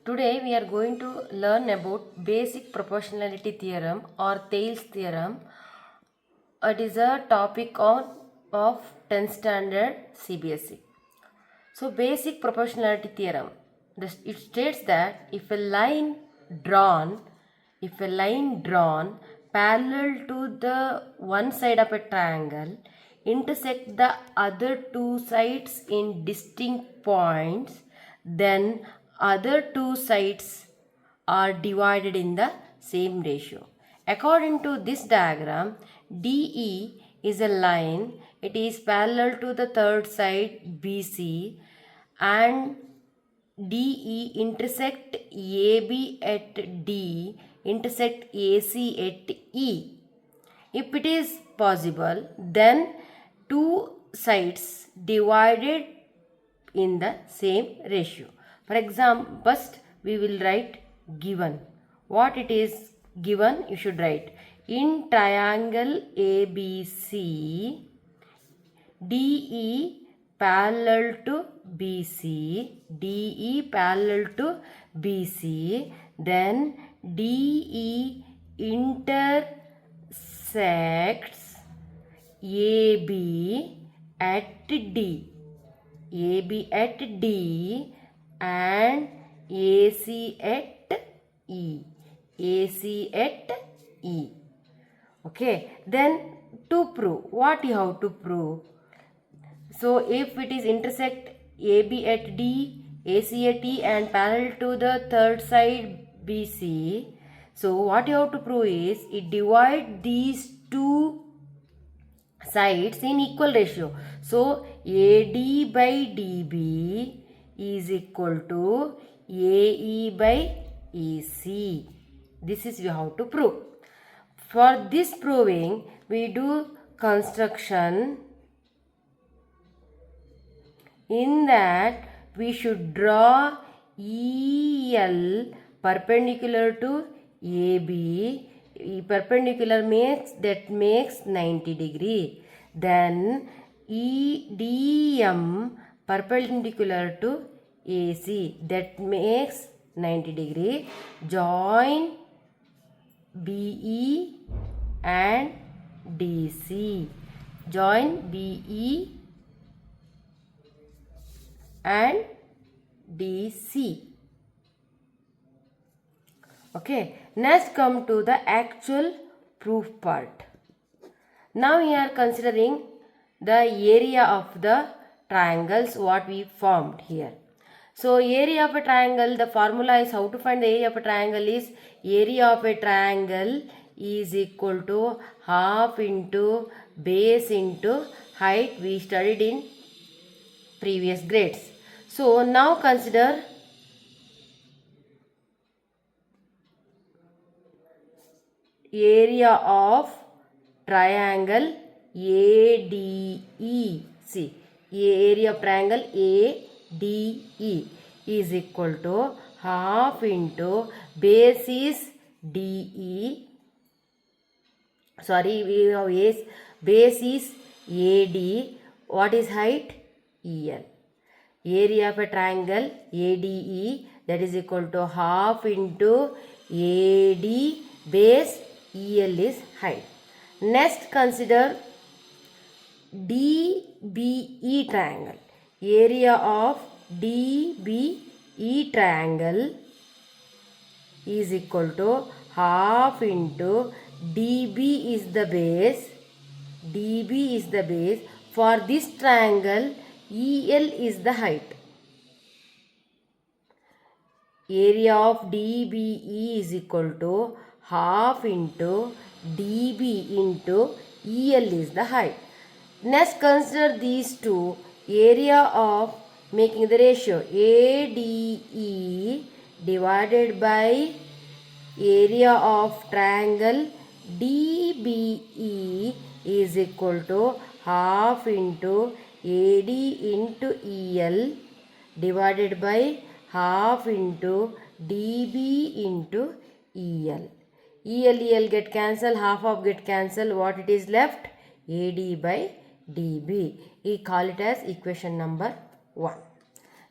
Today we are going to learn about Basic Proportionality Theorem or Thales Theorem. It is a topic of 10th standard CBSE. So Basic Proportionality Theorem, it states that if a line drawn parallel to the one side of a triangle intersect the other two sides in distinct points, then other two sides are divided in the same ratio. According to this diagram, DE is a line, it is parallel to the third side BC, and DE intersect AB at D, intersect AC at E. If it is possible, then two sides divided in the same ratio. For example, first we will write given. What it is given, you should write. In triangle ABC, DE parallel to BC, then DE intersects AB at D, and AC at E, Okay, then to prove, what you have to prove? So if it is intersect AB at D, AC at E and parallel to the third side BC, so what you have to prove is it divide these two sides in equal ratio. So AD by DB is equal to AE by EC. This is you have to prove. For this proving, we do construction. In that, we should draw EL perpendicular to AB. Perpendicular makes 90 degree. Then EDM perpendicular to AC, that makes 90 degree. Join BE and DC. Join BE and DC. Okay, next come to the actual proof part. Now we are considering the area of the triangles what we formed here. So area of a triangle, the formula is how to find the area of a triangle is area of a triangle is equal to half into base into height. We studied in previous grades. So now consider area of triangle ADE. See, area of triangle ADE is equal to half into base is DE. Sorry, we have base is AD. What is height? EL. Area of a triangle ADE, that is equal to half into AD base, EL is height. Next consider DBE triangle. Area of DBE triangle is equal to half into DB is the base. For this triangle, EL is the height. Area of DBE is equal to half into DB into EL is the height. Next consider these two. Area of making the ratio ADE divided by area of triangle DBE is equal to half into AD into EL divided by half into DB into EL. EL get cancel, half of get cancel. What it is left? AD by DB. We call it as equation number 1.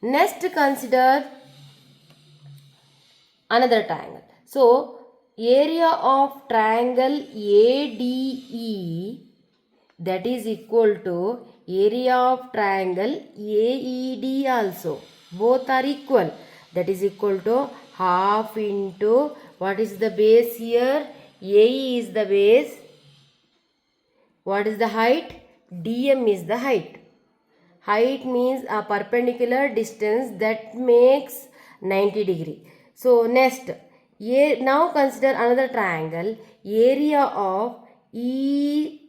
Next consider another triangle. So area of triangle ADE, that is equal to area of triangle AED also. Both are equal. That is equal to half into, what is the base here? AE is the base. What is the height? DM is the height. Height means a perpendicular distance that makes 90 degree. So next, now consider another triangle, area of EDC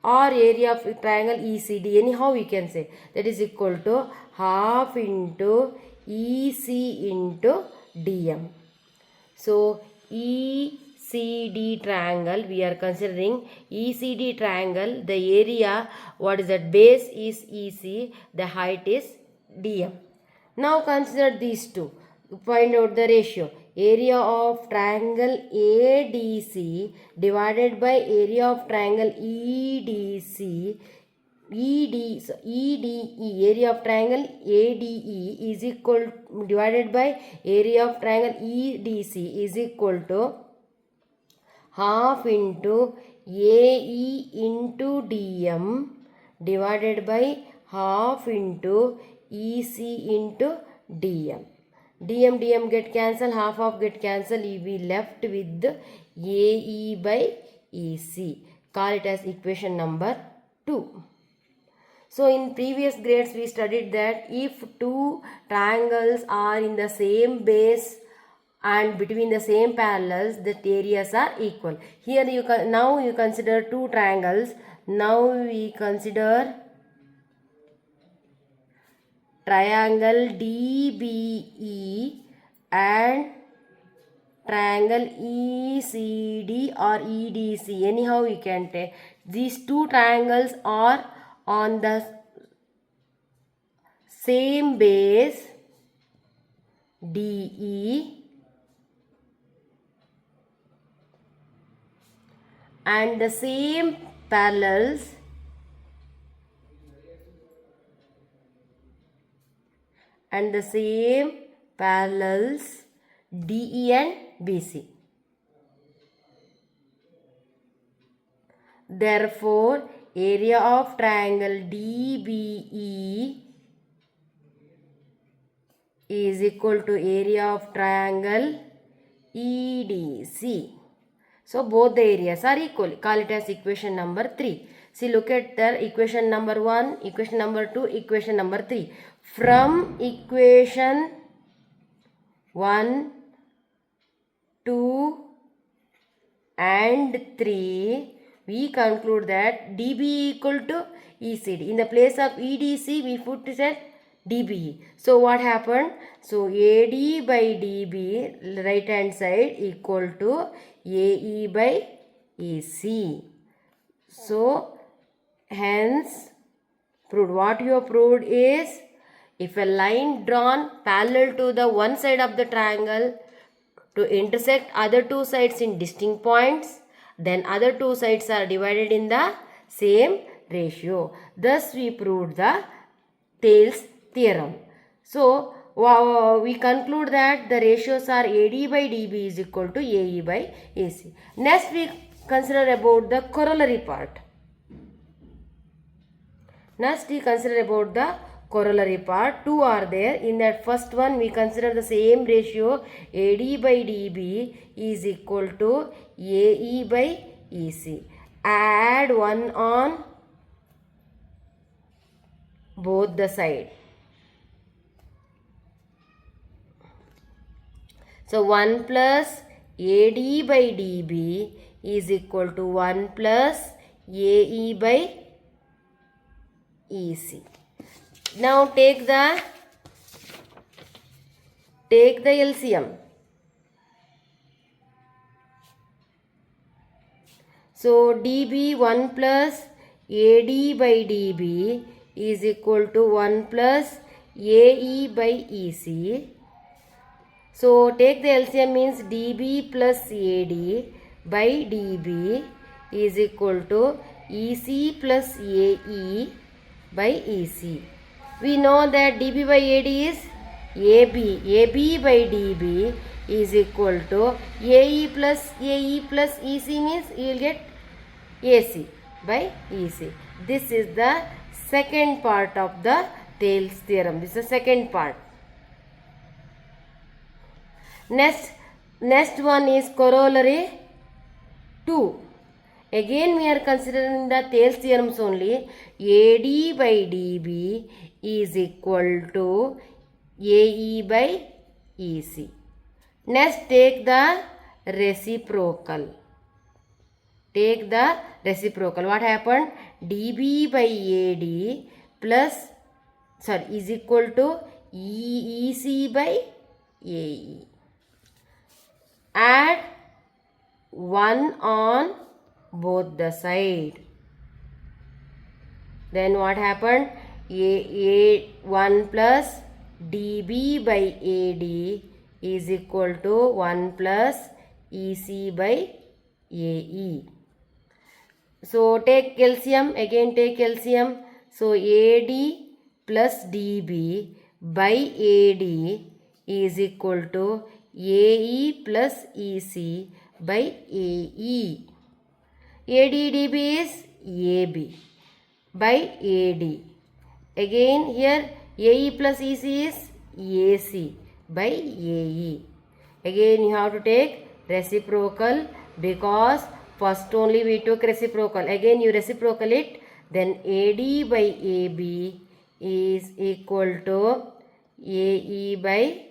or area of triangle ECD, anyhow we can say, that is equal to half into EC into DM. So ECD triangle, we are considering ECD triangle, the area, what is that, base is EC, the height is DM. Now consider these two. Find out the ratio. Area of triangle ADC divided by area of triangle EDC. EDE, area of triangle ADE is equal, divided by area of triangle EDC is equal to half into AE into DM divided by half into EC into DM. DM get cancel, half of get cancel, we left with AE by EC. Call it as equation number 2. So in previous grades we studied that if two triangles are in the same base and between the same parallels, the areas are equal. Here now you consider two triangles. Now we consider triangle DBE and triangle ECD or EDC, anyhow we can take. These two triangles are on the same base DE and the same parallels DE and BC. Therefore, area of triangle DBE is equal to area of triangle EDC. So both the areas are equal. Call it as equation number 3. See, look at the equation number 1, equation number 2, equation number 3. From equation 1, 2 and 3, we conclude that DBE equal to ECD. In the place of EDC, we put it at DBE. So what happened? So AD by DB, right hand side, equal to AE by EC. So hence proved. What you have proved is, if a line drawn parallel to the one side of the triangle to intersect other two sides in distinct points, then other two sides are divided in the same ratio. Thus we proved the Thales Theorem. So we conclude that the ratios are AD by DB is equal to AE by AC. Next we consider about the corollary part. Next we consider about the corollary part. Two are there. In that first one we consider the same ratio, AD by DB is equal to AE by EC. Add 1 on both the side. So 1 plus AD by DB is equal to 1 plus AE by EC. Now take the LCM. So DB 1 plus AD by DB is equal to 1 plus AE by EC. So take the LCM means DB plus AD by DB is equal to EC plus AE by EC. We know that DB by AD is AB by DB is equal to AE plus EC means you will get AC by EC. This is the second part of the Thales theorem. This is the second part. Next one is corollary 2. Again we are considering the Thales theorems only. AD by DB is equal to AE by EC. Next take the reciprocal. Take the reciprocal. What happened? DB by AD is equal to EC by AE. Add 1 on both the side. Then what happened? A1 plus dB by AD is equal to 1 plus EC by AE. So take LCM, again take LCM. So AD plus dB by AD is equal to AE plus EC by AE. AD dB is AB by AD. Again here AE plus EC is AC by AE. Again you have to take reciprocal because first only we took reciprocal. Again you reciprocal it, then AD by AB is equal to AE by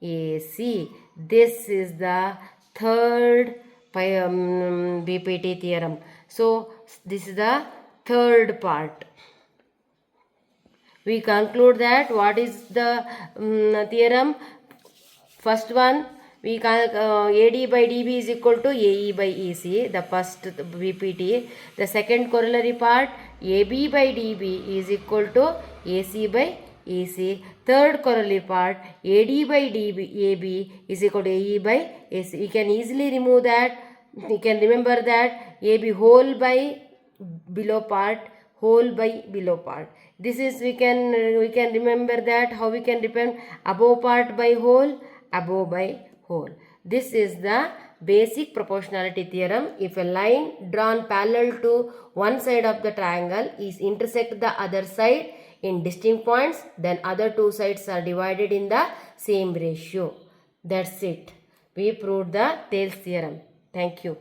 AC. This is the third BPT theorem. So this is the third part. We conclude that what is the theorem? First one, we can AD by DB is equal to AE by EC, the first BPT. The second corollary part, AB by DB is equal to AC by EC. Third corollary part, AD by AB is equal to AE by AC. You can easily remove that. You can remember that AB whole by below part, whole by below part. This is we can remember that how we can depend above part by whole, above by whole. This is the basic proportionality theorem. If a line drawn parallel to one side of the triangle is intersect the other side in distinct points, then other two sides are divided in the same ratio. That's it. We proved the Thales theorem. Thank you.